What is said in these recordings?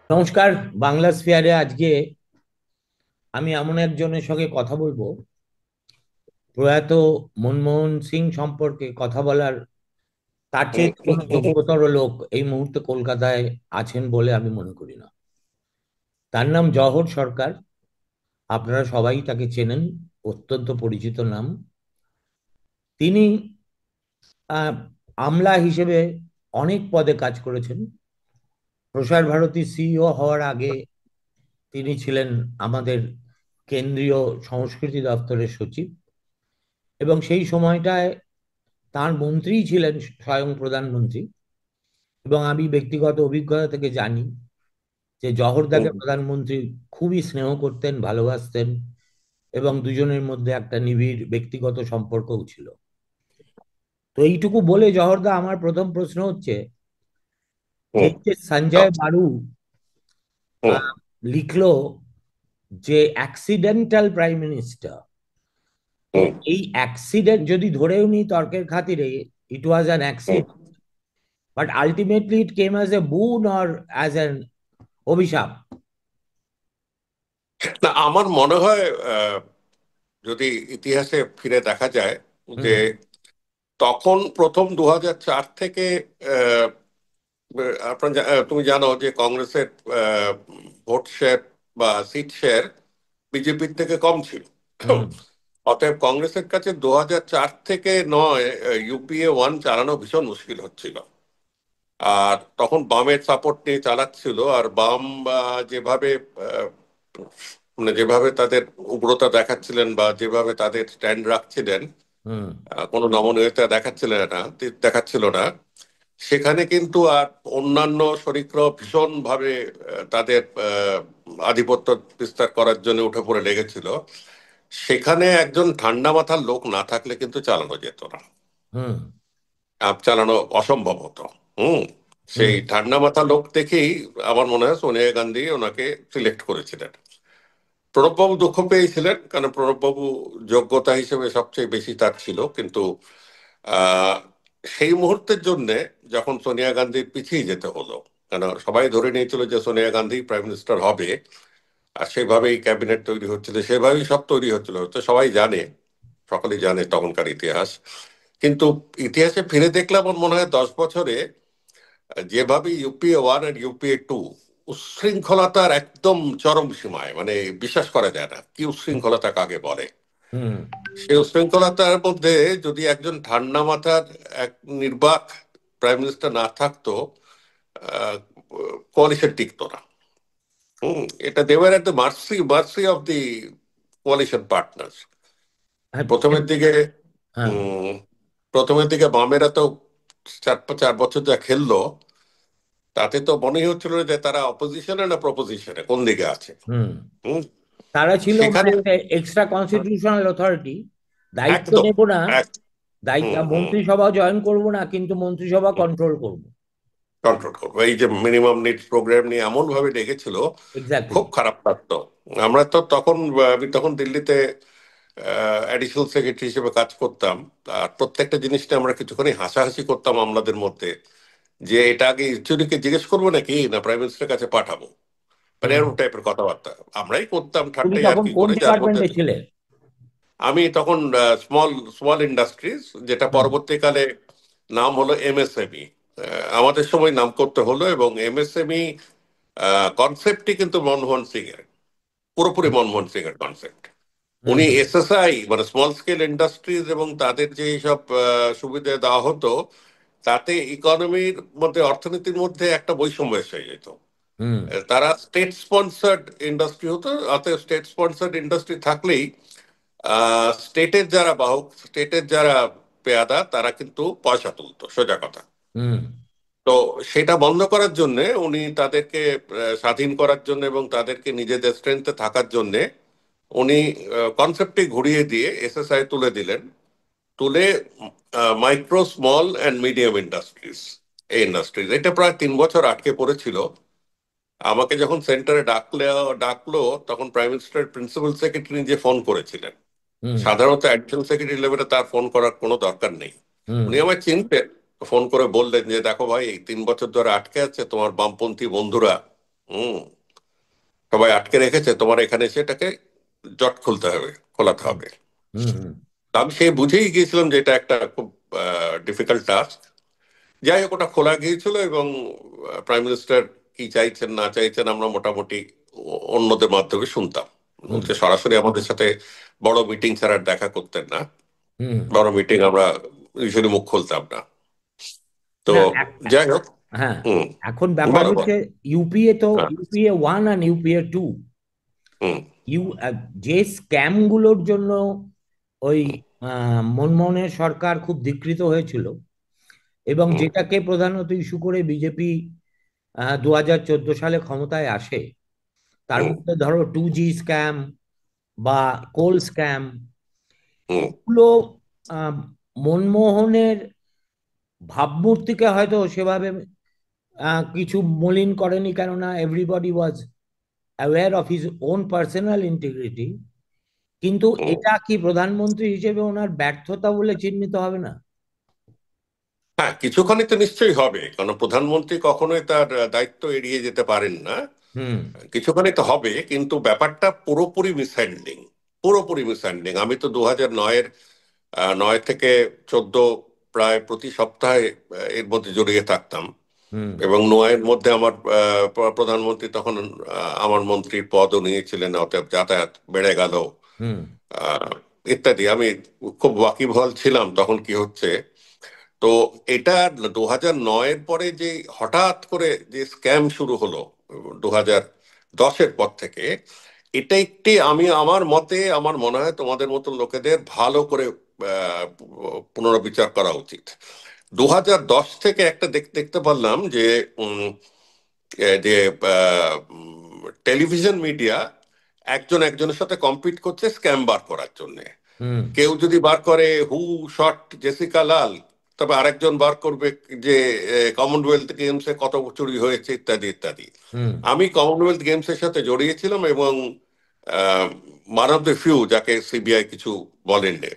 নমস্কার। বাংলা স্ফিয়ারে আজকে আমি এমন একজনের সঙ্গে কথা বলবো, প্রয়াত মনমোহন সিং সম্পর্কে কথা বলার তার চেয়ে কোনো যোগ্যতর লোক এই মুহূর্তে কলকাতায় আছেন বলে আমি মনে করি না। তার নাম জওহর সরকার। আপনারা সবাই তাকে চেনেন, অত্যন্ত পরিচিত নাম। তিনি আহ, আমলা হিসেবে অনেক পদে কাজ করেছেন। প্রসার ভারতী সিইও হওয়ার আগে তিনি ছিলেন আমাদের কেন্দ্রীয় সংস্কৃতি দপ্তরের সচিব, এবং সেই সময়টায় তার মন্ত্রী ছিলেন স্বয়ং প্রধানমন্ত্রী। এবং আমি ব্যক্তিগত অভিজ্ঞতা থেকে জানি যে জওহরদাকে প্রধানমন্ত্রী খুবই স্নেহ করতেন, ভালোবাসতেন, এবং দুজনের মধ্যে একটা নিবিড় ব্যক্তিগত সম্পর্কও ছিল। তো এইটুকু বলে জওহরদা, আমার প্রথম প্রশ্ন হচ্ছে যে হুম, এই যে সঞ্জয় বারু হুম, আহ, লিখলো যে অ্যাক্সিডেন্টাল প্রাইম মিনিস্টার, তো হুম, এই অ্যাক্সিডেন্ট যদি ধরেও নি তর্কের খাতিরে, it was an hmm. Accident, but ultimately it came as a boon or as an অভিশাপ। না, আমার মনে হয় যদি ইতিহাসে ফিরে দেখা যায় যে হুম, তখন প্রথম 2004 থেকে আহ, তুমি জানো যে কংগ্রেসের আহ, ভোট শেয়ার বা সিট শেয়ার বিজেপির থেকে কম ছিল। হুম, অতএব কংগ্রেসের কাছে 2004 থেকে নয় ইউপিএ ওয়ান চালানো ভীষণ মুশকিল হচ্ছিল। আর তখন বামের সাপোর্ট নিয়ে চালাচ্ছিল, আর বাম যেভাবে আহ, মানে যেভাবে তাদের উগ্রতা দেখাচ্ছিলেন বা যেভাবে তাদের স্ট্যান্ড রাখছিলেন, হুম। কোনো নমনীয়তা দেখাচ্ছিল না, সেখানে কিন্তু আর অন্যান্য শরিকরাও ভীষণ ভাবে তাদের আধিপত্য বিস্তার করার জন্য উঠে পড়ে লেগেছিল। সেখানে একজন ঠান্ডা মাথার লোক না থাকলে কিন্তু চালানো যেত না। হুম, চালানো অসম্ভব হতো। হুম। সেই হুম, ঠান্ডা মাথা লোক দেখেই আমার মনে হয় সোনিয়া গান্ধী ওনাকে সিলেক্ট করেছিলেন। প্রণববাবু দুঃখ পেয়েছিলেন, কারণ প্রণববাবু যোগ্যতা হিসেবে সবচেয়ে বেশি তার ছিল, কিন্তু আহ, সেই মুহূর্তের জন্য যখন সোনিয়া গান্ধীর পিছিয়ে যেতে হলো, কারণ সবাই ধরে নিয়েছিল যে সোনিয়া গান্ধী প্রাইম মিনিস্টার হবে, আর সেভাবেই ক্যাবিনেট তৈরি হচ্ছিল, সেভাবেই সব তৈরি হচ্ছিল, তো সবাই জানে, সকলেই জানে তখনকার ইতিহাস। কিন্তু ইতিহাসে ফিরে দেখলে আমার মনে হয় 10 বছরে যেভাবে ইউপিএ ওয়ান আর ইউপিএ টু উচ্ছৃঙ্খলতার একদম চরম সীমায়, মানে বিশ্বাস করা যায় না কি উচ্ছৃঙ্খলতা কাকে বলে। হুম। সেই উচ্ছৃঙ্খলতার মধ্যে যদি একজন ঠান্ডা মাথার এক নির্বাক প্রাইম মিনিস্টার না থাকতো, কোয়ালিশন টিকতো না। এটা দেওয়ার at the mercy mercy of the coalition partner. হ্যাঁ, প্রথমের দিকে হ্যাঁ। উম, প্রথমের দিকে বামেরা তো 4 4 বছর যা খেললো, তাতে তো মনেই হচ্ছিল না যে তারা অপোজিশনে না প্রপোজিশনে কোন দিকে আছে। হুম। হুম। তারা ছিল মানে সেখানে একটা এক্সট্রা কনস্টিটিউশনাল অথরিটি। দায়িত্ব একদম নেব না, এক দায়িত্ব হুম, হুম, মন্ত্রিসভা জয়েন করব না, কিন্তু মন্ত্রিসভা হুম, কন্ট্রোল করব। কন্ট্রোল করবো, এই যে মিনিমাম নিডস প্রোগ্রাম নিয়ে এমন ভাবে ডেকেছিল, এক্স্যাক্টলি। খুব খারাপ লাগতো। আমরা তো তখন আমি তখন দিল্লিতে অ্যাডিশনাল সেক্রেটারি হিসেবে কাজ করতাম। আর প্রত্যেকটা জিনিসটা আমরা কিছুখানি হাসাহাসি করতাম আমলাদের মধ্যে, যে এটা আগে ইনচুরিকে জিজ্ঞেস করবো নাকি না প্রাইম মিনিস্টারের কাছে পাঠাবো, মানে হুম। এরকম টাইপের কথাবার্তা আমরাই করতাম তুমি ঠাট্টাই আর তখন কি কোন করে, যার মধ্যে ডিপার্টমেন্টে ছিলে? আমি তখন স্মল স্মল ইন্ডাস্ট্রিজ, যেটা হুম, পরবর্তীকালে নাম হলো এমএসএমই, আমাদের সময় নাম করতে হলো। এবং এমএসএমই কনসেপ্টটি কিন্তু মনমোহন সিং এর, পুরোপুরি মনমোহন সিং এর কনসেপ্ট। হুম, উনি এসএসআই মানে স্মল স্কেল ইন্ডাস্ট্রিজ এবং তাদের যে সব সুবিধা দেওয়া হতো, তাতে ইকোনমির মধ্যে, অর্থনীতির মধ্যে একটা বৈষম্য এসে যেত। হুম, তারা স্টেট স্পন্সার্ড ইন্ডাস্ট্রি হতো, অতএব স্টেট স্পন্সার্ড ইন্ডাস্ট্রি থাকলেই স্টেটের যারা বাহক, স্টেটের যারা পেয়াদা, তারা কিন্তু পয়সা তুলতো, সোজা কথা। হুম, তো সেটা বন্ধ করার জন্য উনি তাদেরকে স্বাধীন করার জন্য এবং তাদেরকে নিজেদের স্ট্রেংথে থাকার জন্য উনি কনসেপ্টটি ঘুরিয়ে দিয়ে এসএসআই তুলে দিলেন। তুলে micro small and medium industries, এই ইন্ডাস্ট্রিজ, এটা প্রায় 3 বছর আটকে পড়েছিল। আমাকে যখন সেন্টারে ডাকলো তখন প্রাইম মিনিস্টার প্রিন্সিপাল সেক্রেটারি নিজে ফোন করেছিলেন। হুম। সাধারণত অ্যাডিশনাল সেক্রেটারি লেভেলে তার ফোন করার কোনো দরকার নেই। হুম। উনি আমায় চিনতেন, ফোন করে বললেন যে দেখো ভাই, এই 3 বছর ধরে আটকে আছে তোমার বামপন্থী বন্ধুরা, হুম, সবাই আটকে রেখেছে, তোমার এখানে সেটাকে জট খুলতে হবে, খোলাতে হুম। হবে। হুম। হুম। তা আমি সে বুঝেই গিয়েছিলাম যে এটা একটা খুব ডিফিকাল্ট টাস্ক। যাই হোক, ওটা খোলা গিয়েছিল এবং প্রাইম মিনিস্টার কি চাইছেন না চাইছেন আমরা মোটামুটি অন্যদের মাধ্যমে শুনতাম। হুম। যে সরাসরি আমাদের সাথে বড় মিটিং ছাড়া আর দেখা করতেন না। হুম। বড় মিটিং আমরা ইউজুয়ালি মুখ খুলতাম না। তো না যাই হোক। হ্যাঁ, হুম। এখন ব্যাপার বলো বলো। হচ্ছে ইউপিএ তো হ্যাঁ। ইউপিএ 1 আর ইউপিএ 2, হুম। ইউ যে স্ক্যাম গুলোর জন্য ওই হুম। মনমোহনের সরকার খুব ধিকৃত হয়েছিল, এবং হুম। যেটাকে প্রধানত ইস্যু করে বিজেপি 2014 সালে ক্ষমতায় আসে, তার হুম। মধ্যে ধরো 2G স্ক্যাম বা কোল স্ক্যাম, হুম। এগুলো আহ, মনমোহনের ভাবমূর্তিকে হয়তো সেভাবে কিছু মলিন করেনি, কেননা everybody was aware of his own personal integrity. কিন্তু হুম। এটা কি প্রধানমন্ত্রী হিসেবে ওনার ব্যর্থতা বলে চিহ্নিত হবে না? হ্যাঁ, কিছুখানি তো নিশ্চয়ই হবে, কারণ প্রধানমন্ত্রী কখনোই তার দায়িত্ব এড়িয়ে যেতে পারেন না। হুম। কিছুখানি তো হবে, কিন্তু ব্যাপারটা পুরোপুরি মিসহ্যান্ডলিং। পুরোপুরি মিসহ্যান্ডলিং। আমি তো 2009-এর 9 থেকে 14 প্রায় প্রতি সপ্তাহে এর মধ্যে জড়িয়ে থাকতাম। হুম। এবং 9-এর মধ্যে আমার প্রধানমন্ত্রী তখন আমার মন্ত্রীর পদও নিয়েছিলেন, অতএব যাতায়াত বেড়ে গেল, হুম। আহ, ইত্যাদি। আমি খুব ওয়াকিবহাল ছিলাম তখন কি হচ্ছে। তো এটা 2009-এর পরে যে হঠাৎ করে যে স্ক্যাম শুরু হলো 2010-এর পর থেকে, এটা একটি, আমি আমার মতে আমার মনে হয় তোমাদের মতো লোকেদের ভালো করে আহ, পুনর্বিচার করা উচিত। 2010 থেকে একটা দেখতে পারলাম যে যে টেলিভিশন মিডিয়া একজন একজনের সাথে কম্পিট করছে স্ক্যাম বার করার জন্য। হুম। কেউ যদি বার করে হু শট জেসিকা লাল, তবে আরেকজন বার করবে যে কমনওয়েলথ গেমসে কত চুরি হয়েছে ইত্যাদি ইত্যাদি। হুম। আমি কমনওয়েলথ গেমসের সাথে জড়িয়েছিলাম এবং ওয়ান অফ দ্য ফিউ যাকে সিবিআই কিছু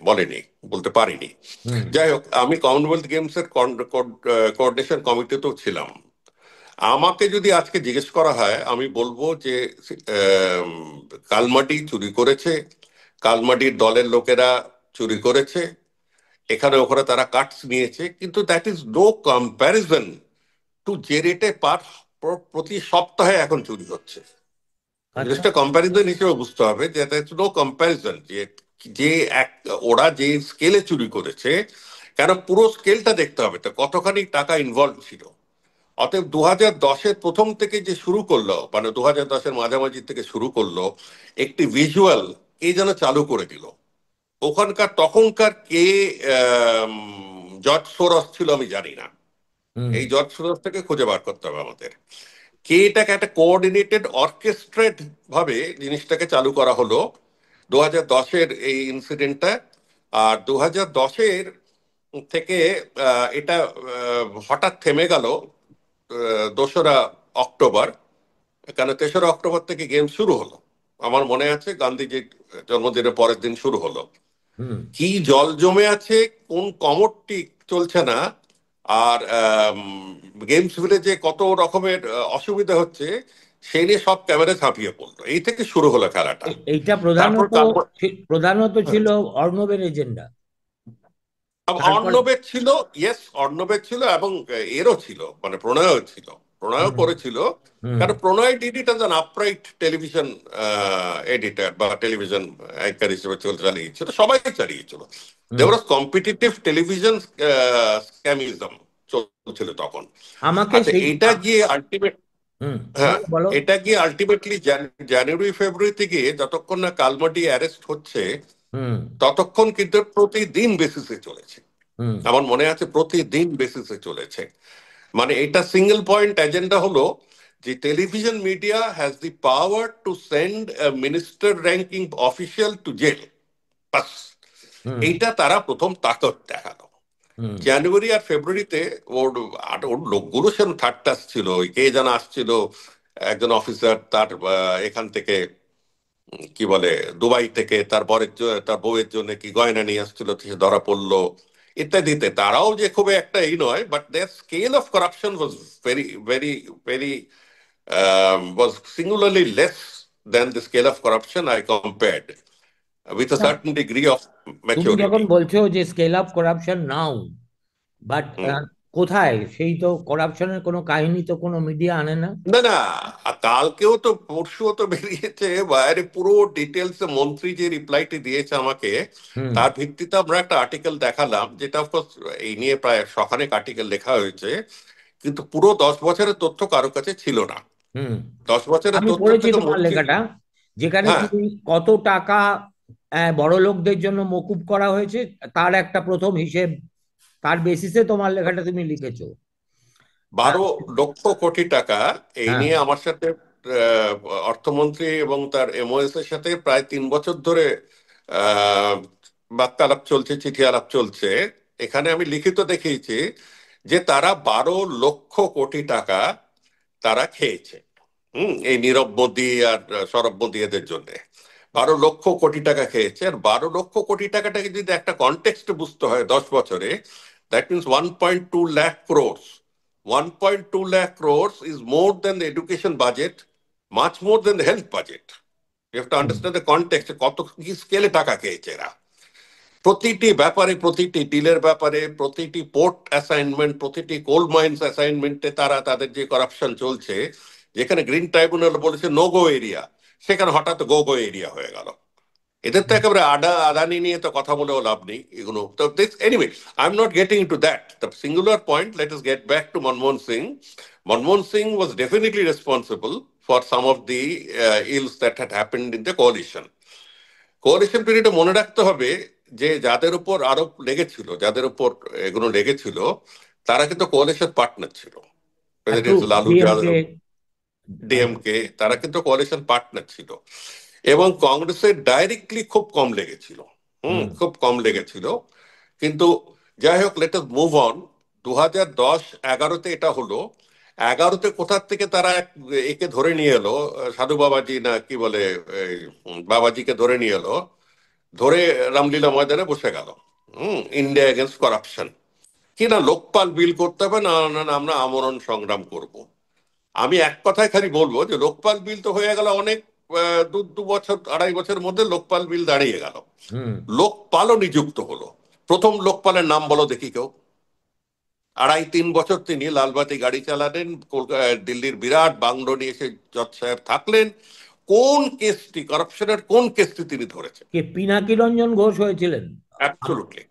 বলেনি, বলতে পারিনি। হুম। যাই হোক, আমি কমনওয়েলথ গেমসের কোঅর্ডিনেশন কমিটিতেও ছিলাম। আমাকে যদি আজকে জিজ্ঞেস করা হয় আমি বলবো যে আম, কালমাটি চুরি করেছে, কালমাটির দলের লোকেরা চুরি করেছে, এখানে ওখানে তারা কাটস নিয়েছে, কিন্তু that is no comparison to যে রেটে প্রতি সপ্তাহে এখন চুরি হচ্ছে। আচ্ছা। জিনিসটা কম্প্যারিজন হিসেবে বুঝতে হবে যে নো কম্প্যারিজন, যে যে এক ওরা যে স্কেলে চুরি করেছে, কেন পুরো স্কেলটা দেখতে হবে তো কতখানি টাকা ইনভলভ ছিল। অতএব 2010-এর প্রথম থেকে যে শুরু করলো, মানে 2010-এর মাঝামাঝি থেকে শুরু করলো, একটি ভিজুয়াল কে যেন চালু করে দিল। ওখানকার তখনকার কে জর্জ সোরস ছিল আমি জানি না। হুম। এই জর্জ সোরস থেকে খুঁজে বার করতে হবে আমাদের, কে এটাকে একটা কোঅর্ডিনেটেড অর্কেস্ট্রেট ভাবে জিনিসটাকে চালু করা হলো 2010-এর এই ইনসিডেন্টটা। আর 2010-এর থেকে এটা হঠাৎ থেমে গেল 2রা অক্টোবর। কেন 3রা অক্টোবর থেকে গেম শুরু হলো? আমার মনে আছে গান্ধীজির জন্মদিনের পরের দিন শুরু হলো। হুম। কি জল জমে আছে, কোন কমরটি চলছে না, আর গেমস ভিলেজে কত রকমের অসুবিধা হচ্ছে, সেই নিয়ে সব ক্যামেরা ঝাঁপিয়ে পড়লো। এই থেকে শুরু হলো খেলাটা। এইটা তারপর প্রধানত কাল প্রধানত ছিল অর্ণবের এজেন্ডা। তারপর। অর্ণবের ছিল, ইয়েস, অর্ণবের ছিল এবং এরও ছিল, মানে প্রণয়ও ছিল, প্রণয়ও হুম। করেছিল। হুম। কারণ Pranay did it as an upright television editor বা টেলিভিশন অ্যাঙ্কার হিসেবে চালিয়েছিল, সবাই চালিয়েছিল। হুম। দেয়ার ওয়াজ কম্পিটিটিভ টেলিভিশন স্ক্যামিজম চলছিল তখন। আমাকে আচ্ছা, সেই এটা গিয়ে আলটিমেট, হুম। হ্যাঁ, বলো বলো। এটা গিয়ে আলটিমেটলি জানুয়ারি ফেব্রুয়ারিতে গিয়ে যতক্ষণ না কালমাটি অ্যারেস্ট হচ্ছে, হুম। ততক্ষণ কিন্তু প্রতিদিন বেসিসে চলেছে। হুম। আমার মনে আছে প্রতিদিন বেসিসে চলেছে। মানে এটা সিঙ্গেল পয়েন্ট এজেন্ডা হলো যে television media has the power to send minister ranking official to jail, বাস। হুম। এইটা তারা প্রথম তাকত দেখালো। হুম। জানুয়ারি আর ফেব্রুয়ারিতে ওর লোকগুলো সেরকম ঠাট্টাস ছিল, ওই কে যেন আসছিল একজন অফিসার তার এখান থেকে কি বলে দুবাই থেকে তার তার বউয়ের জন্য কি গয়না নিয়ে আসছিল, সে ধরা পড়লো ইত্যাদিতে। তারাও যে খুব একটা এই নয়, but their scale of corruption was very very very was singularly less than the scale of corruption I compared with a না, certain degree of তুমি যখন maturity. বলছো যে scale up corruption now, but hmm. কোথায় সেই তো করাপশনের কোনো কাহিনী তো কোনো মিডিয়া আনে না। না না, কালকেও তো পরশুও তো বেরিয়েছে বাইরে পুরো ডিটেলস, মন্ত্রী যে রিপ্লাইটি দিয়েছে আমাকে, হুম। তার ভিত্তিতে আমরা একটা আর্টিকেল দেখালাম, যেটা অফকোর্স এই নিয়ে প্রায় শখানেক আর্টিকেল লেখা হয়েছে, কিন্তু পুরো 10 বছরের তথ্য কারো কাছে ছিল না। হুম। 10 বছরের আমি তথ্য পড়েছি থেকে তোমার মন্ত্রী। লেখাটা, যেখানে হ্যাঁ, তুমি কত টাকা বড় লোকদের জন্য মকুব করা হয়েছে তার একটা প্রথম হিসেব, তার বেসিসে তোমার লেখাটা তুমি লিখেছো। আহ, 12 লক্ষ কোটি টাকা এই হ্যাঁ। নিয়ে আমার সাথে আহ, অর্থমন্ত্রী এবং তার এমওএস এর সাথে প্রায় 3 বছর ধরে আহ, বার্তালাপ চলছে, চিঠি আলাপ চলছে। এখানে আমি লিখিত দেখিয়েছি যে তারা 12 লক্ষ কোটি টাকা তারা খেয়েছে। এই নীরব মোদী আর সরব মোদী এদের জন্য 12 লক্ষ কোটি টাকা খেয়েছে। আর 12 লক্ষ কোটি টাকাটাকে যদি একটা কনটেক্সটে বুঝতে হয় 10 বছরে, that means 1.2 lakh crores. 1.2 lakh crores is more than the education budget, much more than the health budget. You have to hmm. understand the context, কত কি স্কেলে টাকা খেয়েছে এরা। প্রতিটি ব্যাপারে, প্রতিটি ডিলের ব্যাপারে, প্রতিটি পোর্ট অ্যাসাইনমেন্ট, প্রতিটি কোল মাইন্স অ্যাসাইনমেন্টে তারা তাদের যে করাপশন চলছে, যেখানে গ্রিন ট্রাইব্যুনাল বলেছে নো গো এরিয়া, সেখানে হঠাৎ গো গো এরিয়া হয়ে গেল। এদের তো একেবারে আদানি নিয়ে তো কথা বলেও লাভ নেই এগুলো তো। This anyway, I am not getting into that the singular point. Let us get back to Manmohan Singh. Manmohan Singh was definitely responsible for some of the ills that had happened in the coalition. Coalition পিরিয়ডে মনে রাখতে হবে যে যাদের উপর আরোপ লেগেছিল, যাদের উপর এগুলো লেগেছিল, তারা কিন্তু কোয়ালিশন পার্টনার ছিল। একটু প্রেসিডেন্ট লালু ডিএমকে। যাদব, ডিএমকে, তারা কিন্তু কোয়ালিশন পার্টনার ছিল। এবং কংগ্রেসের ডাইরেক্টলি খুব কম লেগেছিল। হুম। খুব কম লেগেছিল। কিন্তু যাই হোক, লেট আস মুভ অন। 2010-11-তে এটা হলো। 11-তে কোথার থেকে তারা একে ধরে নিয়ে এলো, সাধু বাবাজি না কি বলে, এই, বাবাজিকে ধরে নিয়ে এলো, ধরে রামলীলা ময়দানে বসে গেল। ইন্ডিয়া এগেনস্ট করাপশন, কি না লোকপাল বিল করতে হবে, না না না, আমরা আমরণ সংগ্রাম করব। আমি এক কথায় খালি বলবো যে লোকপাল বিল তো হয়ে গেল অনেক, 2 বছর 2.5 বছরের মধ্যে লোকপাল বিল দাঁড়িয়ে গেল। হুম। লোকপালও নিযুক্ত হলো। প্রথম লোকপালের নাম বলো দেখি কেউ। 2.5-3 বছর তিনি লালবাতি গাড়ি চালালেন, দিল্লির বিরাট বাংলো নিয়ে এসে জজ সাহেব থাকলেন। কোন কেসটি, করাপশনের কোন কেসটি তিনি ধরেছেন? কে পিনাকি রঞ্জন ঘোষ হয়েছিলেন অ্যাবসলুটলি।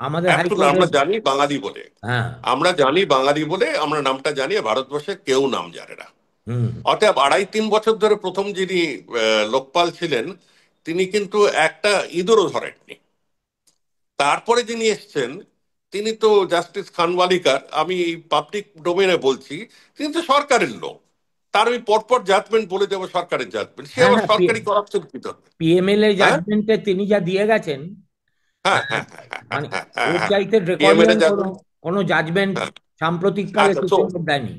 আমাদের অ্যাবসলুটলি, হাইকোর্টের। আমরা জানি বাঙালি বলে। হ্যাঁ। আমরা জানি বাঙালি বলে, আমরা নামটা জানি, ভারতবর্ষে কেউ নাম জানে না। হুম। অতএব 2.5-3 বছর ধরে প্রথম যিনি লোকপাল ছিলেন, তিনি কিন্তু একটা ইঁদুরও ধরেননি। তারপরে যিনি এসছেন, তিনি তো জাস্টিস খানওয়ালিকার, আমি পাবলিক ডোমেনে বলছি, তিনি তো সরকারের লোক। তার ওই পরপর জাজমেন্ট বলে দেবো সরকারের জাজমেন্ট, সে হ্যাঁ, আবার হ্যাঁ। সরকারি করাপশন কি ধরবে? পিএমএল এর হ্যাঁ জাজমেন্টে তিনি যা দিয়ে গেছেন, হ্যাঁ আহ, হ্যাঁ হ্যাঁ হ্যাঁ মানে হ্যাঁ হ্যাঁ ওর হ্যাঁ। চাইতে পিএমএল এর ড্রেকনিয়ান কোনো জাজমেন্ট। কোনো জাজমেন্ট হ্যাঁ। সাম্প্রতিককালে আচ্ছা, সুপ্রিম কোর্ট দেয়নি।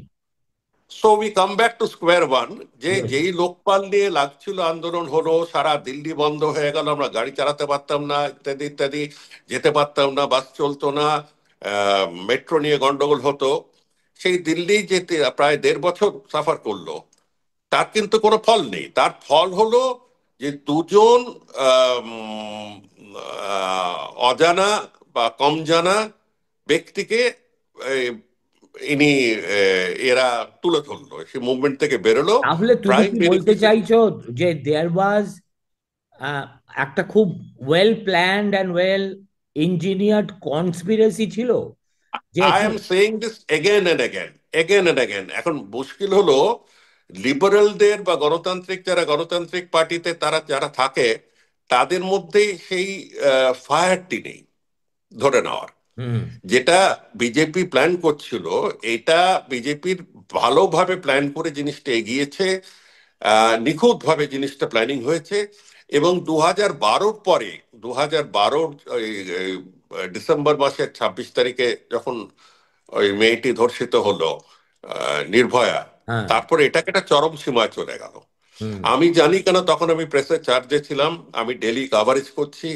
So we come back to square one. যে Yes. যেই লোকপাল নিয়ে লাগছিল, আন্দোলন হলো, সারা দিল্লি বন্ধ হয়ে গেল, আমরা গাড়ি চালাতে পারতাম না, ইত্যাদি ইত্যাদি, যেতে পারতাম না, বাস চলতো না, মেট্রো নিয়ে গন্ডগোল হতো। সেই দিল্লি যেতে প্রায় 1.5 বছর সাফার করলো, তার কিন্তু কোনো ফল নেই। তার ফল হলো যে দুজন আম, অজানা বা কম জানা ব্যক্তিকে এই, ইনি এরা তুলে ধরলো, সে মুভমেন্ট থেকে বেরোলো। তাহলে তুমি প্রাইম কি বলতে বেনিফিশিয়ারি। চাইছো যে দেয়ার ওয়াজ একটা খুব well planned and well engineered conspiracy ছিল যে I am saying this again and again, again and again. এখন মুশকিল হলো লিবারেলদের বা গণতান্ত্রিক, যারা গণতান্ত্রিক পার্টিতে তারা যারা থাকে, তাদের মধ্যে সেই ফায়ারটি নেই ধরে নেওয়ার। হুম। যেটা বিজেপি প্ল্যান করছিল, এটা বিজেপির ভালোভাবে প্ল্যান করে জিনিসটা এগিয়েছে, নিখুঁতভাবে জিনিসটা প্ল্যানিং হয়েছে। এবং 2012-র পরে, 2012-র ডিসেম্বর মাসের 26 তারিখে যখন ওই মেয়েটি ধর্ষিত হলো, নির্ভয়া, হ্যাঁ। তারপরে এটাকে একটা চরম সীমায় চলে গেল। হুম। আমি জানি কেন, তখন আমি প্রেসের চার্জে ছিলাম, আমি ডেলি কাভারেজ করছি,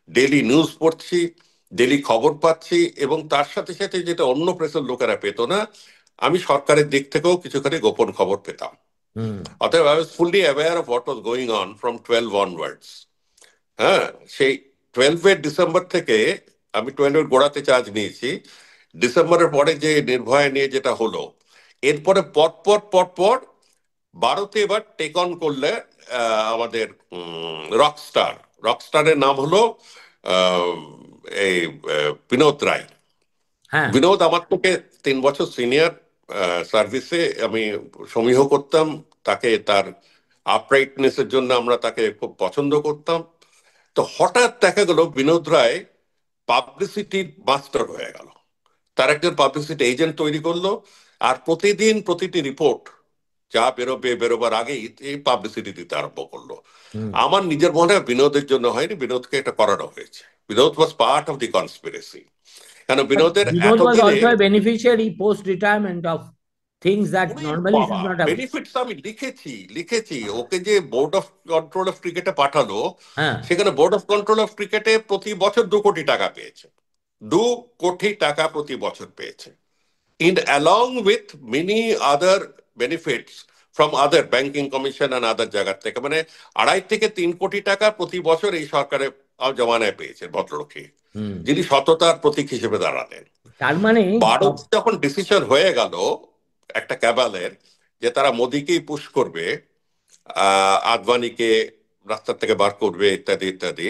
ডেলি নিউজ পড়ছি, ডেলি খবর পাচ্ছি, এবং তার সাথে সাথে যেটা অন্য প্রেসের লোকেরা পেত না, আমি সরকারের দিক থেকেও কিছুখানি গোপন খবর পেতাম। হুম। অতএব I was fully aware of what was going on from 12 onwards. হ্যাঁ, সেই 12-এর ডিসেম্বর থেকে, আমি 12-এর গোড়াতে চার্জ নিয়েছি, ডিসেম্বরের পরে যে নির্ভয়া নিয়ে যেটা হলো, এরপরে পরপর পরপর 12তে এবার টেক অন করলে আমাদের রকস্টার, রকস্টারের নাম হলো আহ, এই বিনোদ রায়। হ্যাঁ। বিনোদ আমার থেকে 3 বছর সিনিয়র সার্ভিসে। আমি সমীহ করতাম তাকে, তার আপরাইটনেসের জন্য আমরা তাকে খুব পছন্দ করতাম। তো হঠাৎ দেখা গেল বিনোদ রায় পাবলিসিটির মাস্টার হয়ে গেল। তার একজন পাবলিসিটি এজেন্ট তৈরি করলো, আর প্রতিদিন প্রতিটি রিপোর্ট যা বেরোবে, বেরোবার আগেই এই পাবলিসিটি দিতে আরম্ভ করলো। হুম। আমার নিজের মনে হয় বিনোদের জন্য হয়নি, বিনোদকে এটা করানো হয়েছে। Vinod was part of the conspiracy. কেন But বিনোদের Vinod was also এতদিনের, a beneficiary post retirement of things that ওরে normally বাবা, should not have. বেনিফিটস আমি লিখেছি লিখেছি ওকে যে বোর্ড অফ কন্ট্রোল অফ ক্রিকেটে পাঠালো, হ্যাঁ। সেখানে বোর্ড অফ কন্ট্রোল অফ ক্রিকেটে প্রতি বছর 2 কোটি টাকা পেয়েছে। 2 কোটি টাকা প্রতি বছর পেয়েছে, in along with many other benefits from other banking commission and other জায়গা থেকে। মানে 2.5 থেকে 3 কোটি টাকা প্রতি বছর এই সরকারের জমানায় পেয়েছে ভদ্রলোকে, হুম। যিনি সততার প্রতীক হিসেবে দাঁড়ালেন। তার মানে 12 যখন ডিসিশন হয়ে গেল একটা ক্যাবালের, যে তারা মোদিকেই পুশ করবে, আদবানিকে রাস্তার থেকে বার করবে, ইত্যাদি ইত্যাদি,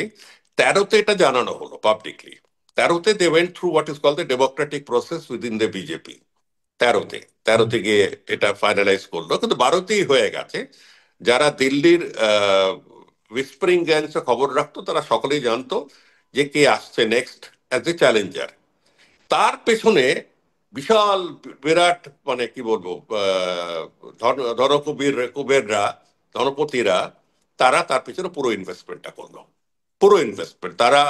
13তে এটা জানানো হলো পাবলিকলি। 13তে they went through what is called the democratic process within the BJP. 13তে, হুম। 13তে গিয়ে এটা ফাইনালাইজ করলো, কিন্তু 12তেই হয়ে গেছে। যারা দিল্লির উইসপারিং গ্যাংসে খবর রাখতো তারা সকলেই জানতো যে কে আসছে নেক্সট অ্যাজ এ চ্যালেঞ্জার। তার পেছনে বিশাল বিরাট, মানে কি বলবো, কুবেররা, ধনপতিরা, তারা তার পেছনে পুরো ইনভেস্টমেন্টটা করলো। পুরো ইনভেস্টমেন্ট তারা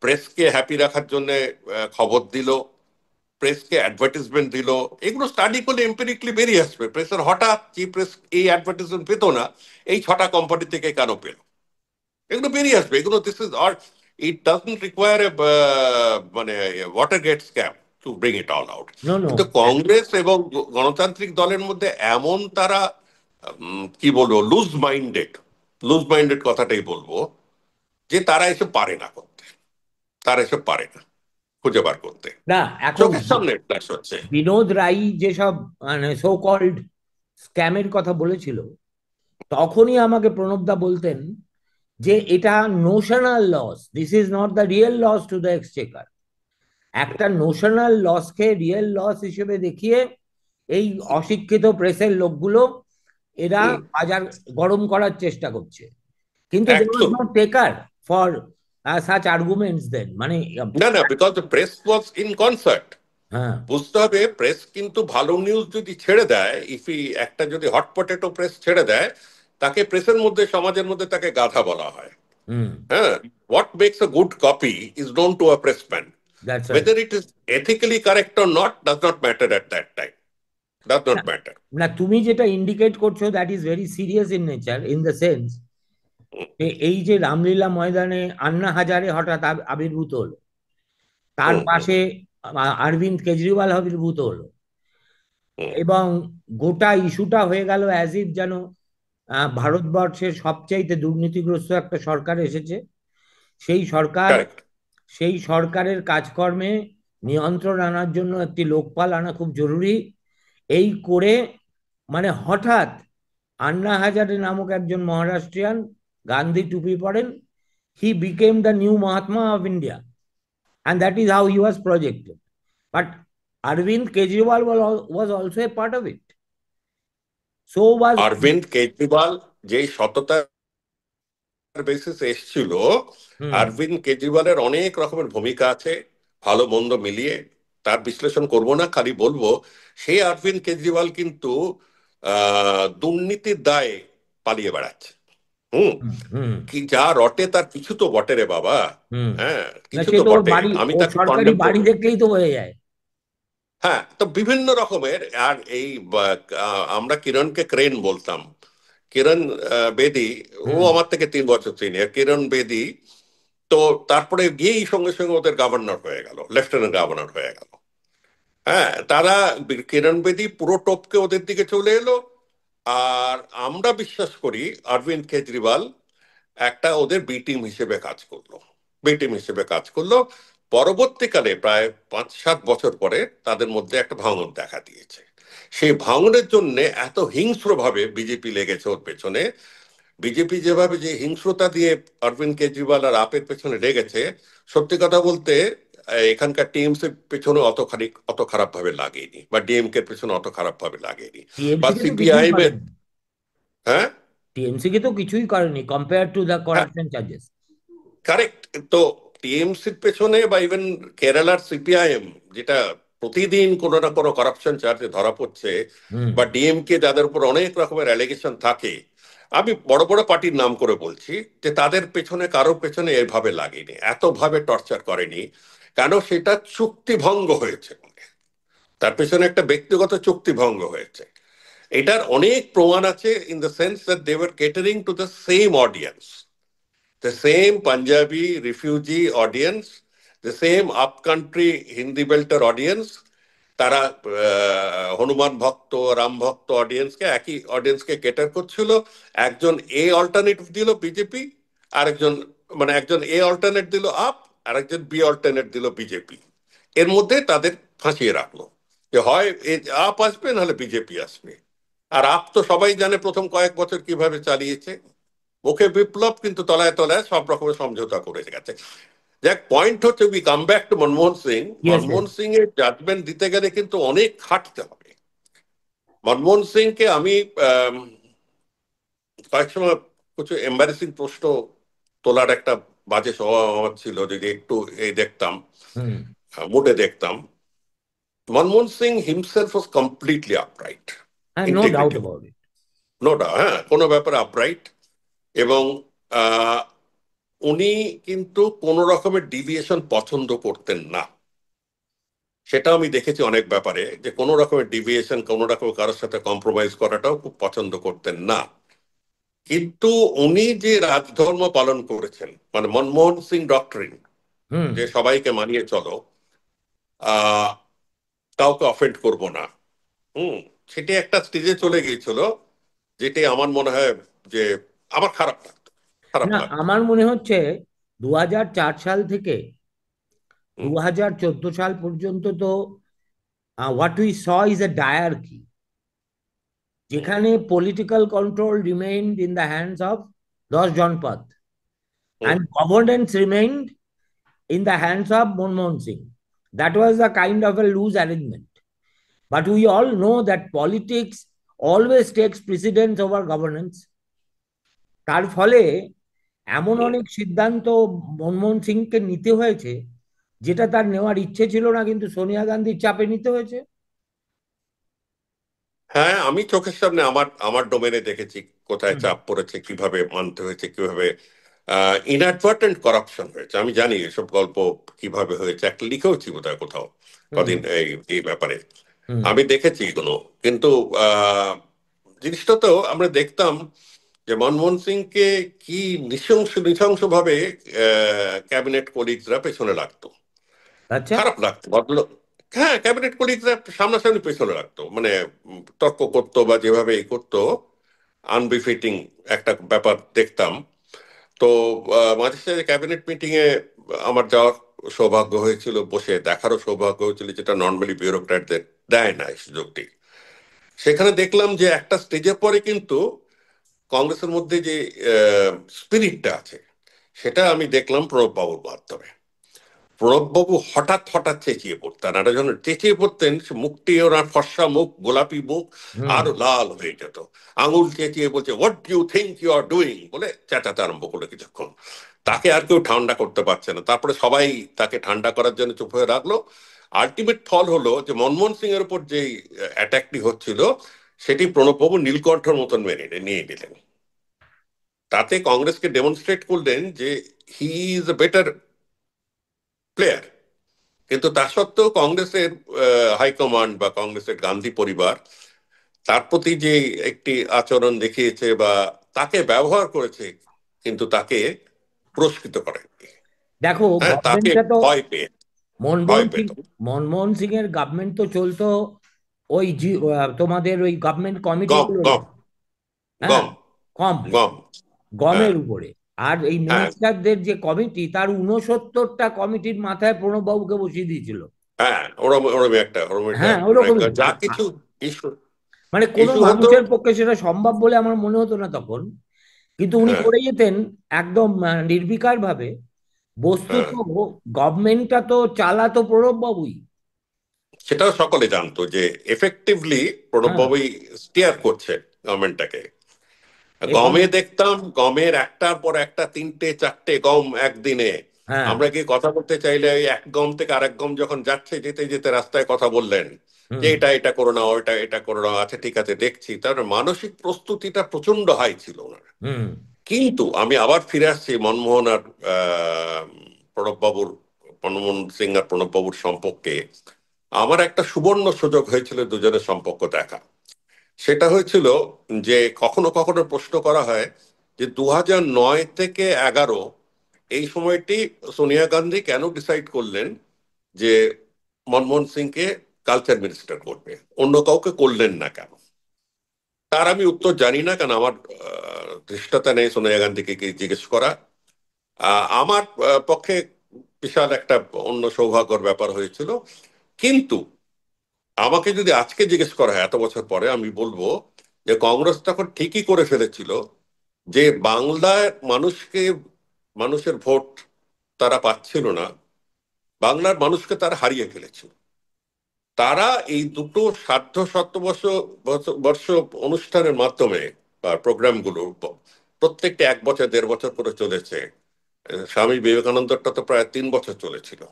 প্রেসকে হ্যাপি রাখার জন্য খবর দিল, প্রেসকে অ্যাডভার্টিসমেন্ট দিল। এগুলো স্টাডি করলে এম্পিরিকলি বেরিয়ে আসবে। প্রেসের হঠাৎ যে প্রেস এই অ্যাডভার্টিসমেন্ট পেতো না, এই 6টা কোম্পানি থেকে কেন পেল, এগুলো বেরিয়ে আসবে। এগুলো দিস ইজ আর, ইট ডাজন্ট রিকোয়ার এ মানে Watergate scam to bring it all out. No, no. কিন্তু কংগ্রেস এবং গণতান্ত্রিক দলের মধ্যে এমন তারা কি বলবো, লুজ মাইন্ডেড কথাটাই বলবো, যে তারা এসব পারে না করতে, তারা এসব পারে না খুঁজে বার করতে। না, এখন চোখের সামনে ফ্ল্যাশ হচ্ছে। বিনোদ রাই যেসব মানে সো কল্ড স্ক্যামের কথা বলেছিল, তখনই আমাকে প্রণবদা বলতেন যে এটা notional loss, this is not the real loss to the exchequer. একটা নোশনাল লসকে রিয়েল লস হিসেবে দেখিয়ে এই অশিক্ষিত প্রেসের লোকগুলো এরা হুম, বাজার গরম করার চেষ্টা করছে। কিন্তু দে ওয়াজ একদম। Not taker for such arguments then, মানে না না, because the press was in concert. হ্যাঁ। বুঝতে হবে, প্রেস কিন্তু ভালো নিউজ যদি ছেড়ে দেয়, একটা যদি হট পটেটো প্রেস ছেড়ে দেয়, তাকে প্রেসের মধ্যে, সমাজের মধ্যে তাকে গাধা বলা হয়। হুম। হ্যাঁ, what makes a good copy is known to a pressman. That's right. Whether it is ethically correct or not does not matter at that time. Does not matter. না, তুমি যেটা ইন্ডিকেট করছো that is very serious in nature, in the sense যে এই যে রামলীলা ময়দানে আন্না হাজারে হঠাৎ আবির্ভূত হলো, তার হুম, হুম, পাশে অরবিন্দ কেজরিওয়াল আবির্ভূত হলো, হুম। এবং গোটা ইস্যুটা হয়ে গেল অ্যাজ ইফ যেন ভারতবর্ষের সবচাইতে দুর্নীতিগ্রস্ত একটা সরকার এসেছে। সেই সরকার, Correct. সেই সরকারের কাজকর্মে নিয়ন্ত্রণ আনার জন্য একটি লোকপাল আনা খুব জরুরি। এই করে মানে হঠাৎ আন্না হাজারে নামক একজন মহারাষ্ট্রিয়ান, গান্ধী টুপি পরেন, he became the new Mahatma of India, and that is how he was projected. But Arvind Kejriwal was also a part of it. So was. Arvind Kejriwal যেই সততার বেসিস এসছিল, হুম। অরবিন্দ কেজরিওয়ালের অনেক রকমের ভূমিকা আছে, ভালো মন্দ মিলিয়ে। তার বিশ্লেষণ করব না, খালি বলবো সেই অরবিন্দ কেজরিওয়াল কিন্তু দুর্নীতির দায়ে পালিয়ে বেড়াচ্ছে। হুম। হুম। হুম। কি যা রটে তার কিছু তো বটে রে বাবা। হুম। হ্যাঁ, না, কিছু সে তো তো ওর বটে, বাড়ি, আমি ওর তাকে সরকারি কন্ডেম বাড়ি করবো না। দেখলেই তো হয়ে যায়। হ্যাঁ, তো বিভিন্ন রকমের। আর এই আমরা কিরণকে ক্রেন বলতাম। কিরণ বেদি, ও হুম। আমার থেকে 3 বছর সিনিয়র। কিরণ বেদি তো তারপরে গিয়েই সঙ্গে সঙ্গে ওদের গভর্নর হয়ে গেল, লেফটেন্যান্ট গভর্নর হয়ে গেল। হ্যাঁ, তারা কিরণ বেদি পুরো টপকে ওদের দিকে চলে এলো। আর আমরা বিশ্বাস করি অরবিন্দ কেজরিওয়াল একটা ওদের বি টিম হিসেবে কাজ করলো, বি টিম হিসেবে কাজ করলো। পরবর্তীকালে প্রায় 5-7 বছর পরে তাদের মধ্যে একটা ভাঙন দেখা দিয়েছে। সেই ভাঙনের জন্য এত হিংস্রভাবে বিজেপি লেগেছে ওর পেছনে। বিজেপি যেভাবে যে হিংস্রতা দিয়ে অরবিন্দ কেজরিওয়াল আর আপের পেছনে লেগেছে, সত্যি কথা বলতে এখানকার টিএমসি এর পেছনে অত খারাপ ভাবে লাগেনি, বা ডিএমকে এর পেছনে অত খারাপ ভাবে লাগেনি, বা টিএমসি কে তো কিছুই সিপিআইএম এর। করেনি। হ্যাঁ, টিএমসি কে তো কিছুই করেনি কম্পেয়ার টু দ্য হ্যাঁ, করাপশন চার্জেস। কারেক্ট। তো টিএমসির পেছনে বা ইভেন কেরালার সিপিআইএম, যেটা প্রতিদিন কোনো না কোনো করাপশন চার্জে ধরা পড়ছে, হুম। বা ডিএমকে যাদের উপর অনেক রকমের অ্যালিগেশন থাকে, আমি বড় বড় পার্টির নাম করে বলছি, যে তাদের পেছনে কারোর পেছনে এভাবে লাগেনি, এতভাবে টর্চার করেনি। কেন? সেটা চুক্তি ভঙ্গ হয়েছে বলে। তার পেছনে একটা ব্যক্তিগত চুক্তি ভঙ্গ হয়েছে। এটার অনেক প্রমাণ আছে, in the sense that they were catering to the same audience, the same Punjabi refugee audience, the same upcountry Hindi belter audience। তারা হনুমান ভক্ত, রাম ভক্ত অডিয়েন্সকে, একই অডিয়েন্সকে কেটার করছিল। একজন এ অল্টারনেটিভ দিল বিজেপি, আরেকজন, মানে একজন এ অল্টারনেট দিল আপ, আরেকজন বি অল্টারনেট দিল বিজেপি। এর মধ্যে তাদের ফাঁসিয়ে রাখলো, যে হয় আপ আসবে নাহলে বিজেপি আসবে। আর আপ তো সবাই জানে প্রথম কয়েক বছর কিভাবে চালিয়েছে। মুখে বিপ্লব, কিন্তু তলায় তলায় সব রকমের সমঝোতা করে গেছে। দেখ, পয়েন্ট হচ্ছে, we come back to Manmohan Singh. Yes, yes. Manmohan Singh এর জাজমেন্ট দিতে গেলে কিন্তু অনেক খাটতে হবে। মনমোহন সিংকে আমি আম, কয়েক সময় কিছু এম্বারেসিং প্রশ্ন তোলার একটা বাজে স্বভাব আমার ছিল, যদি একটু এই দেখতাম, হুম। মোটে দেখতাম। Manmohan Singh himself was completely upright, হ্যাঁ, no doubt integrity, about it. নোটা, হ্যাঁ, কোনো ব্যাপারে আপরাইট। এবং আহ, উনি কিন্তু কোনো রকমের ডিভিয়েশন পছন্দ করতেন না। সেটা আমি দেখেছি অনেক ব্যাপারে, যে কোনো রকমের ডিভিয়েশন, কোনো রকমের কারোর সাথে কম্প্রোমাইজ করাটাও খুব পছন্দ করতেন না। কিন্তু উনি যে রাজধর্ম পালন করেছেন, মানে মনমোহন সিং ডক্টরিন, হুম। যে সবাইকে মানিয়ে চলো, আহ কাউকে অফেন্ড করব না, হুম, সেটি একটা স্টেজে চলে গিয়েছিল, যেটি আমার মনে হয় যে আমার খারাপ লাগতো, খারাপ না, লাগতো। আমার মনে হচ্ছে 2004 সাল থেকে দু হুম, হাজার চোদ্দ সাল পর্যন্ত তো what we saw is a diarchy, hmm, যেখানে political control remained in the hands of 10 Janpath, hmm. and governance remained in the hands of Manmohan Singh. That was a kind of a loose arrangement. But we all know that politics always takes precedence over governance. তার ফলে এমন হুম। অনেক সিদ্ধান্ত মনমোহন সিংকে নিতে হয়েছে, যেটা তার নেওয়ার ইচ্ছে ছিল না, কিন্তু সোনিয়া গান্ধীর চাপে নিতে হয়েছে। হ্যাঁ, আমি চোখের সামনে আমার আমার ডোমেনে দেখেছি কোথায় হুম। চাপ পড়েছে, কিভাবে মানতে হয়েছে, কিভাবে ইনঅ্যাডভার্টেন্ট করাপশন হয়েছে। আমি জানি এসব গল্প কিভাবে হয়েছে, একটা লিখেওছি বোধহয় কোথাও হুম। কদিন এই এই ব্যাপারে। হুম। আমি দেখেছি এগুলো। কিন্তু আহ, জিনিসটা তো আমরা দেখতাম যে মনমোহন সিংকে কি নৃশংস নৃশংস ভাবে ক্যাবিনেট কলিগরা পেছনে লাগতো, আচ্ছা। খারাপ লাগতো ভদ্রলোক। হ্যাঁ, ক্যাবিনেট কলিগরা সামনাসামনি পেছনে রাখতো, মানে তর্ক করতো বা যেভাবে এই করতো, আনবিফিটিং একটা ব্যাপার দেখতাম। তো মাঝে সাঝে ক্যাবিনেট মিটিং এ আমার যাওয়ার সৌভাগ্য হয়েছিল, বসে দেখারও সৌভাগ্য হয়েছিল, যেটা নর্মালি বিউরোক্র্যাটদের দেয় না এই সুযোগটি। সেখানে দেখলাম যে একটা স্টেজের পরে কিন্তু কংগ্রেসের মধ্যে যে স্পিরিটটা আছে, সেটা আমি দেখলাম প্রণব বাবুর মাধ্যমে। প্রণববাবু হঠাৎ হঠাৎ চেঁচিয়ে পড়তেন, আর যখন চেঁচিয়ে পড়তেন, সে মুখটি, ওনার ফর্সা মুখ, গোলাপি মুখ, হুম। আরো লাল হয়ে যেত। আঙুল চেঁচিয়ে বলছে, what do you think you are doing, বলে চেঁচাতে আরম্ভ করলো কিছুক্ষণ। তাকে আর কেউ ঠান্ডা করতে পারছে না। তারপরে সবাই তাকে ঠান্ডা করার জন্য চুপ হয়ে রাখলো। আলটিমেট ফল হলো যে মনমোহন সিং এর উপর যে অ্যাটাকটি হচ্ছিল, সেটি প্রণববাবু নীলকণ্ঠের মতন মেনে নিয়ে নিলেন। তাতে কংগ্রেসকে ডেমনস্ট্রেট করলেন যে he is a better player. কিন্তু তা সত্ত্বেও কংগ্রেসের হাইকমান্ড বা কংগ্রেসের গান্ধী পরিবার তার প্রতি যে একটি আচরণ দেখিয়েছে বা তাকে ব্যবহার করেছে, কিন্তু তাকে পুরস্কৃত করেনি। দেখো, হ্যাঁ, তাকে গভর্নমেন্টটা তো ভয় পেয়ে, ভয় মনমোহন সিং পেত। মনমোহন সিং এর গভর্নমেন্ট তো চলতো ওই তোমাদের ওই গভর্নমেন্ট কমিটি গম গুলোর গম উপর। হ্যাঁ, গম কম, গম। হ্যাঁ, গমের উপরে। আর এই হ্যাঁ, মিনিস্টারদের যে কমিটি, তার 69টা কমিটির মাথায় প্রণব বাবুকে বসিয়ে দিয়েছিল। হ্যাঁ, ওরম ওরম একটা ওরম একটা হ্যাঁ, ওরকমই। যা কিছু ইস্যু মানে কোনো ইস্যু হতো। মানুষের পক্ষে সেটা সম্ভব বলে আমার মনে হতো না তখন, কিন্তু উনি হ্যাঁ, করে যেতেন একদম নির্বিকার ভাবে। বস্তুত হ্যাঁ, গভর্নমেন্টটা তো চালাতো প্রণব বাবুই। সেটাও সকলে জানতো যে এফেক্টিভলি হ্যাঁ, প্রণববাবুই স্টিয়ার করছে গভর্নমেন্টটাকে। এবং গমে দেখতাম গমের একটার পর একটা, তিনটে চারটে গম একদিনে। হ্যাঁ, আমরা কি কথা বলতে চাইলে ওই এক গম থেকে আরেক গম যখন যাচ্ছে, যেতে যেতে রাস্তায় কথা বললেন যে হুম, এটা এটা করো না, ওটা এটা করো না, আচ্ছা ঠিক আছে দেখছি, তার মানসিক প্রস্তুতিটা প্রচন্ড হাই ছিল ওনার। হুম, কিন্তু আমি আবার ফিরে আসছি মনমোহন আর আহ, প্রণববাবুর, মনমোহন সিং আর প্রণববাবুর সম্পর্কে। আমার একটা সুবর্ণ সুযোগ হয়েছিল দুজনের সম্পর্ক দেখা। সেটা হয়েছিল যে কখনো কখনো প্রশ্ন করা হয় যে 2009 থেকে 11 এই সময়টি সোনিয়া গান্ধী কেন ডিসাইড করলেন যে মনমোহন সিংকে কালচার মিনিস্টার করবে, অন্য কাউকে করলেন না কেন? তার আমি উত্তর জানি না, কারণ আমার ধৃষ্টতা নেই সোনিয়া গান্ধীকে কি জিজ্ঞেস করা। আমার পক্ষে বিশাল একটা অন্য সৌভাগ্যর ব্যাপার হয়েছিল। কিন্তু আমাকে যদি আজকে জিজ্ঞেস করা হয় এত বছর পরে, আমি বলবো যে কংগ্রেস তখন ঠিকই করে ফেলেছিল যে বাংলার মানুষকে, মানুষের ভোট তারা পাচ্ছিল না, বাংলার মানুষকে তারা হারিয়ে ফেলেছিল। তারা এই দুটো সার্ধ শতবর্ষ বর্ষ অনুষ্ঠানের মাধ্যমে বা প্রোগ্রামগুলো প্রত্যেকটা 1 বছর 1.5 বছর করে চলেছে। স্বামী বিবেকানন্দরটা তো প্রায় 3 বছর চলেছিল।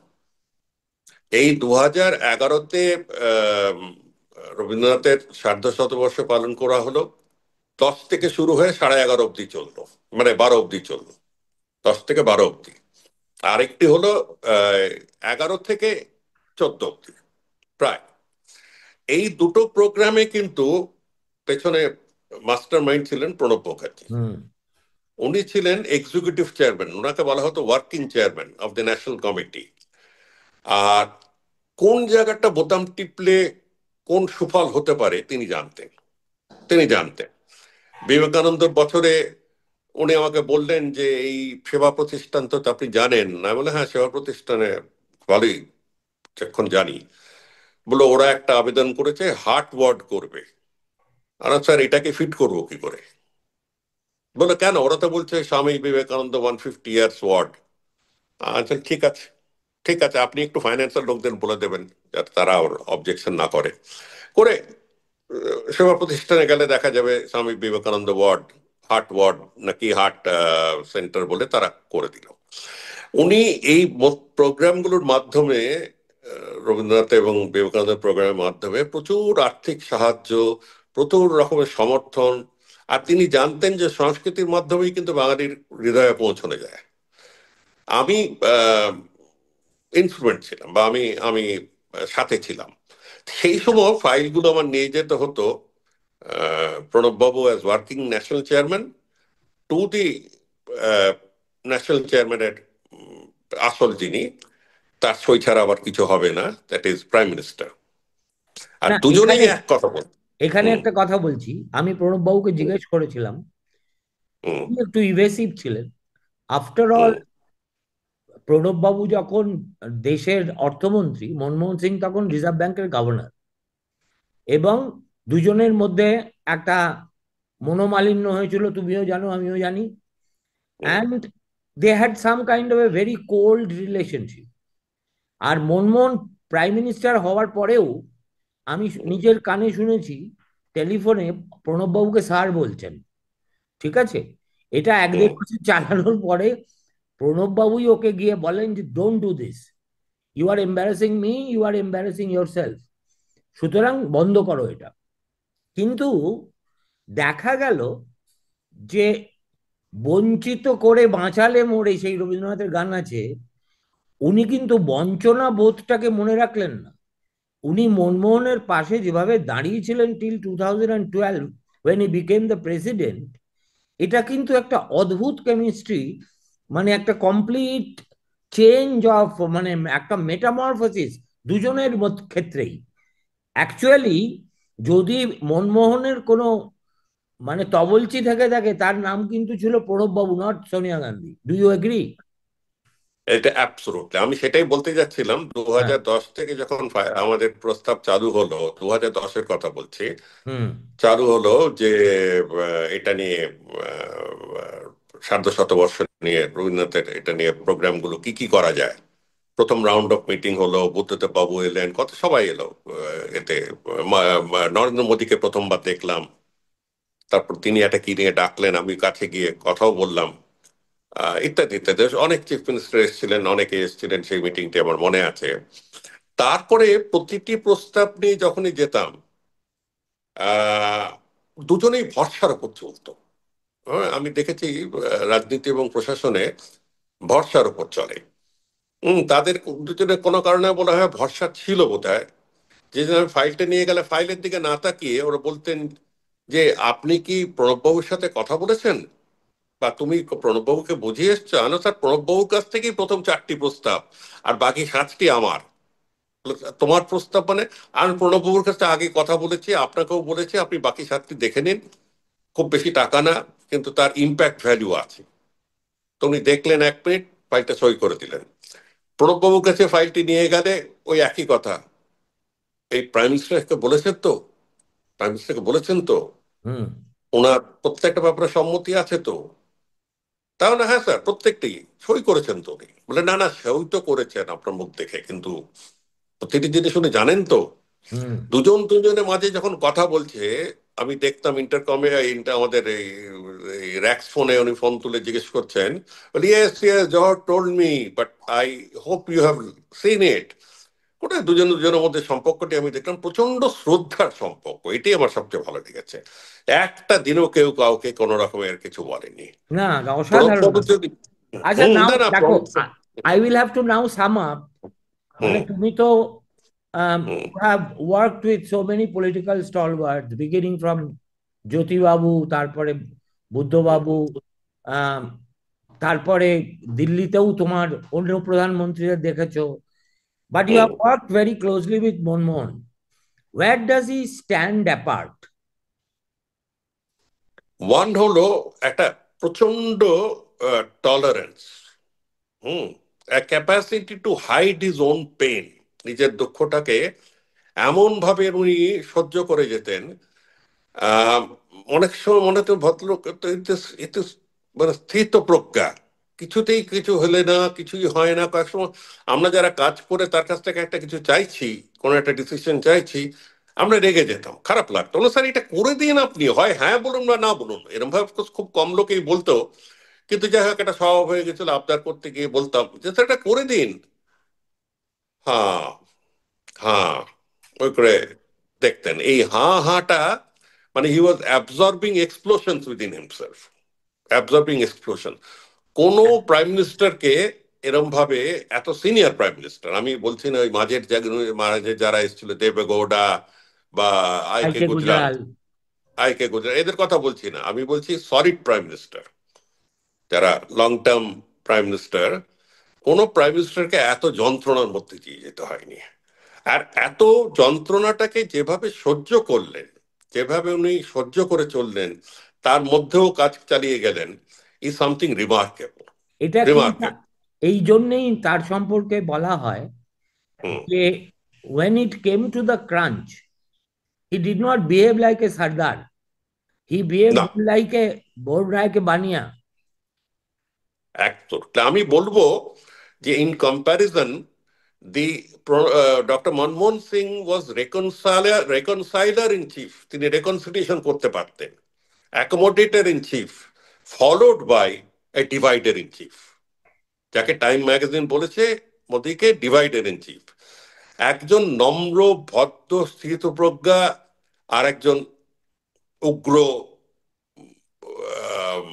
এই 2011-তে রবীন্দ্রনাথের সার্ধ শতবর্ষ পালন করা হলো। 10 থেকে শুরু হয়ে 11:30 অব্দি চললো, মানে 12 অব্দি চললো, 10 থেকে 12 অব্দি। আরেকটি হলো 11 থেকে 14 অব্দি প্রায়। এই দুটো প্রোগ্রামে কিন্তু পেছনে মাস্টার মাইন্ড ছিলেন প্রণব মুখার্জি। হুম। উনি ছিলেন এক্সিকিউটিভ চেয়ারম্যান, ওনাকে বলা হতো working chairman of the national committee. আর কোন জায়গাটা বোতাম টিপলে কোন সুফল হতে পারে তিনি জানতেন, তিনি জানতেন। বিবেকানন্দর বছরে উনি আমাকে বললেন যে এই সেবা প্রতিষ্ঠান তো আপনি জানেন না। আমি বলে হ্যাঁ, সেবা প্রতিষ্ঠানে ভালোই এখন জানি। বলে ওরা একটা আবেদন করেছে হার্ট ওয়ার্ড করবে। আর স্যার এটাকে ফিট করবো কি করে? বলে কেন, ওরা তো বলছে স্বামী বিবেকানন্দ 150 ইয়ার্স ওয়ার্ড। আচ্ছা ঠিক আছে, ঠিক আছে, আপনি একটু ফাইন্যান্সিয়াল লোকদের বলে দেবেন যাতে তারা অবজেকশন না করে। করে সেবা প্রতিষ্ঠানে গেলে দেখা যাবে Swami Vivekananda word, heart word নাকি হার্ট সেন্টার বলে তারা করে দিল। উনি এই প্রোগ্রামগুলোর মাধ্যমে, রবীন্দ্রনাথ এবং বিবেকানন্দের প্রোগ্রামের মাধ্যমে প্রচুর আর্থিক সাহায্য, প্রচুর রকমের সমর্থন। আর তিনি জানতেন যে সংস্কৃতির মাধ্যমেই কিন্তু বাঙালির হৃদয়ে পৌঁছানো যায়। আমি ইনস্ট্রুমেন্ট ছিলাম বা আমি আমি সাথে ছিলাম। সেই সময় ফাইলগুলো আমার নিয়ে যেতে হতো প্রণব বাবু as working national chairman to the national চেয়ারম্যানের আসল যিনি, তার সই ছাড়া আবার কিছু হবে না, দ্যাট ইজ প্রাইম মিনিস্টার। আর না, দুজনেই এখানে এক কথা বল। এখানে হুম, একটা কথা বলছি। আমি প্রণব বাবুকে হুম, জিজ্ঞেস করেছিলাম, হুম, উনি একটু ইভেসিভ ছিলেন। আফটার অল, হুম, প্রণব বাবু যখন দেশের অর্থমন্ত্রী, মনমোহন সিং তখন রিজার্ভ ব্যাংকের গভর্নর, এবং দুজনের মধ্যে একটা মনোমালিন্য হয়েছিল, তুমিও জানো আমিও জানি। Hmm, and they had some kind of a very cold relationship. আর মনমোহন প্রাইম মিনিস্টার হওয়ার পরেও আমি হুম, নিজের কানে শুনেছি টেলিফোনে প্রণববাবুকে স্যার বলছেন। ঠিক আছে? এটা এক হুম, দেড় বছর চালানোর পরে প্রণববাবুই ওকে গিয়ে বলেন যে don't do this, you are embarrassing me, you are embarrassing yourself, সুতরাং বন্ধ করো এটা। কিন্তু দেখা গেল যে বঞ্চিত করে বাঁচালে মোড়ে, সেই রবীন্দ্রনাথের গান আছে, উনি কিন্তু বঞ্চনা বোধটাকে মনে রাখলেন না। উনি মনমোহনের পাশে যেভাবে দাঁড়িয়েছিলেন till 2012 when he became the president, এটা কিন্তু একটা অদ্ভুত কেমিস্ট্রি, মানে একটা কমপ্লিট চেঞ্জ অফ, মানে একটা মেটামরফোসিস দুজনের ক্ষেত্রেই। অ্যাকচুয়ালি যদি মনমোহনের কোনো মানে তবলচি থেকে থাকে, তার নাম কিন্তু ছিল Pranab babu, not Sonia Gandhi. Do you agree? এটা অ্যাবসলুটলি, আমি সেটাই বলতে যাচ্ছিলাম। দু হ্যাঁ। হাজার দশ থেকে যখন আমাদের প্রস্তাব চালু হলো, 2010-এর কথা বলছি, হুম। চালু হলো যে এটা নিয়ে সার্ধ শতবর্ষ নিয়ে রবীন্দ্রনাথের এটা নিয়ে প্রোগ্রামগুলো কি কি করা যায়। প্রথম রাউন্ড অফ মিটিং হলো, বুদ্ধদেব বাবু এলেন, কত সবাই এলো এতে। নরেন্দ্র মোদীকে প্রথমবার দেখলাম। তারপর তিনি এটা কি নিয়ে ডাকলেন, আমি কাছে গিয়ে কথাও বললাম, ইত্যাদি ইত্যাদি। অনেক চিফ মিনিস্টার এসেছিলেন, অনেকে এসেছিলেন, সেই মিটিংটি আমার মনে আছে। তারপরে প্রতিটি প্রস্তাব নিয়ে যখনই যেতাম, আহ দুজনেই ভরসার উপর চলতো। হ্যাঁ, আমি দেখেছি রাজনীতি এবং প্রশাসনে ভরসার উপর চলে। তাদের দুজনের কোনো কারণে বলা হয় ভরসা ছিল বোধহয়। যে ফাইলটা নিয়ে গেলে ফাইলের দিকে না তাকিয়ে ওরা বলতেন যে, আপনি কি প্রণববাবুর সাথে কথা বলেছেন, বা তুমি প্রণববাবুকে বুঝিয়ে এসছো? না স্যার, প্রণববাবুর কাছ থেকেই প্রথম 4টি প্রস্তাব, আর বাকি 7টি আমার। তোমার প্রস্তাব মানে? আমি প্রণববাবুর কাছে আগে কথা বলেছি, আপনাকেও বলেছি, আপনি বাকি 7টি দেখে নিন। খুব বেশি টাকা না, কিন্তু তার ইম্প্যাক্ট ভ্যালু আছে। তো উনি দেখলেন 1 মিনিট, ফাইলটা সই করে দিলেন। প্রণববাবুর কাছে ফাইলটি নিয়ে গেলে ওই একই কথা, এই প্রাইম মিনিস্টারকে বলেছেন তো, প্রাইম মিনিস্টারকে বলেছেন তো, হুম। ওনার প্রত্যেকটা ব্যাপারে সম্মতি আছে তো? তাহলে হ্যাঁ স্যার, প্রত্যেকটি সই করেছেন তো উনি? বলে না না, সই তো করেছেন আপনার মুখ দেখে, কিন্তু প্রতিটি জিনিস উনি জানেন তো? হুম। দুজন দুজনের মাঝে যখন কথা বলছে, আমি দেখতাম ইন্টারকমে, আমাদের এই র্যাক্স ফোনে উনি ফোন তুলে জিজ্ঞেস করছেন, yes yes George told me, but I hope you have seen it. ওটা দুজন দুজনের মধ্যে সম্পর্কটি আমি দেখলাম প্রচন্ড শ্রদ্ধার সম্পর্ক। এটাই আমার সবচেয়ে ভালো লেগেছে। একটা দিনও কেউ কাউকে কোনো রকমের কিছু বলেনি। না, অসাধারণ। প্রণব যদি, আচ্ছা, নাও না না, দেখো, Pranab, I will have to now sum up. মানে হুম তুমি তো hmm have worked with so many political stalwarts, beginning from Jyotibabu, তারপরে হুম বুদ্ধবাবু, আম, তারপরে দিল্লিতেও তোমার অন্য প্রধানমন্ত্রীদের দেখেছো, but you hmm. Have worked very closely with Manmohan. Where does he stand apart? One হলো একটা প্রচন্ড tolerance, hmm, capacity to hide his own pain. নিজের দুঃখটাকে এমন ভাবে উনি সহ্য করে যেতেন। আহ, অনেক সময় মনে হতো ভদ্রলোক তো এতে, এতে মানে স্থিত প্রজ্ঞা, কিছুতেই কিছু হলে না, কিছুই হয় না। কয়েক সময় আমরা যারা কাজ করে তার কাছ থেকে একটা কিছু চাইছি, কোনো একটা ডিসিশন চাইছি, আমরা রেগে যেতাম, খারাপ লাগতো। না স্যার, এটা করে দিন আপনি, হয় হ্যাঁ বলুন বা না বলুন। এরকম ভাবে খুব কম লোকেই বলতো, কিন্তু যাই হোক একটা স্বভাব হয়ে গেছিল, আবদার করতে গিয়ে বলতাম যে স্যার এটা করে দিন। হ্যাঁ, হ্যাঁ, ওই করে দেখতেন। এই হাঁ হাঁটা মানে he was absorbing explosions within himself, absorbing explosion. কোনো প্রাইম মিনিস্টারকে এরম ভাবে, এত সিনিয়র প্রাইম মিনিস্টার, আমি বলছি না ওই মাঝে যারা এসেছিল, দেবে গৌড়া বা আই কে আইকে গুজরাল, গুজরাল। এদের কথা বলছি না, আমি বলছি সলিড প্রাইম মিনিস্টার, যারা লং টার্ম প্রাইম মিনিস্টার। কোনো প্রাইম মিনিস্টারকে এত যন্ত্রণার মধ্যে দিয়ে যেতে হয়নি। আর এত যন্ত্রণাটাকে যেভাবে সহ্য করলেন, যেভাবে উনি সহ্য করে চললেন, তার মধ্যেও কাজ চালিয়ে গেলেন, ই সামথিং রিমার্কেবল, এটা কিন্তু রিমার্কেবল। এই জন্যেই তার সম্পর্কে বলা হয় হুম। যে when it came to the crunch, he did not behave like a sardar, he না, behaved like a like a bania. একদম। আমি বলবো যে in comparison, the doctor Manmohan Singh was reconciler in chief. তিনি রেকনসিলিয়েশন করতে পারতেন, accommodator in chief, followed by a divider in chief, যাকে Time magazine বলেছে মোদিকে ডিভাইডার ইন চিফ। একজন নম্র, ভদ্র, স্থিতপ্রজ্ঞা, আর একজন উগ্র, আহ,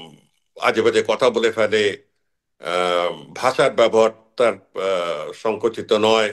আজে বাজে কথা বলে ফেলে, ভাষার ব্যবহার কথাবার্তার সংকুচিত নয়,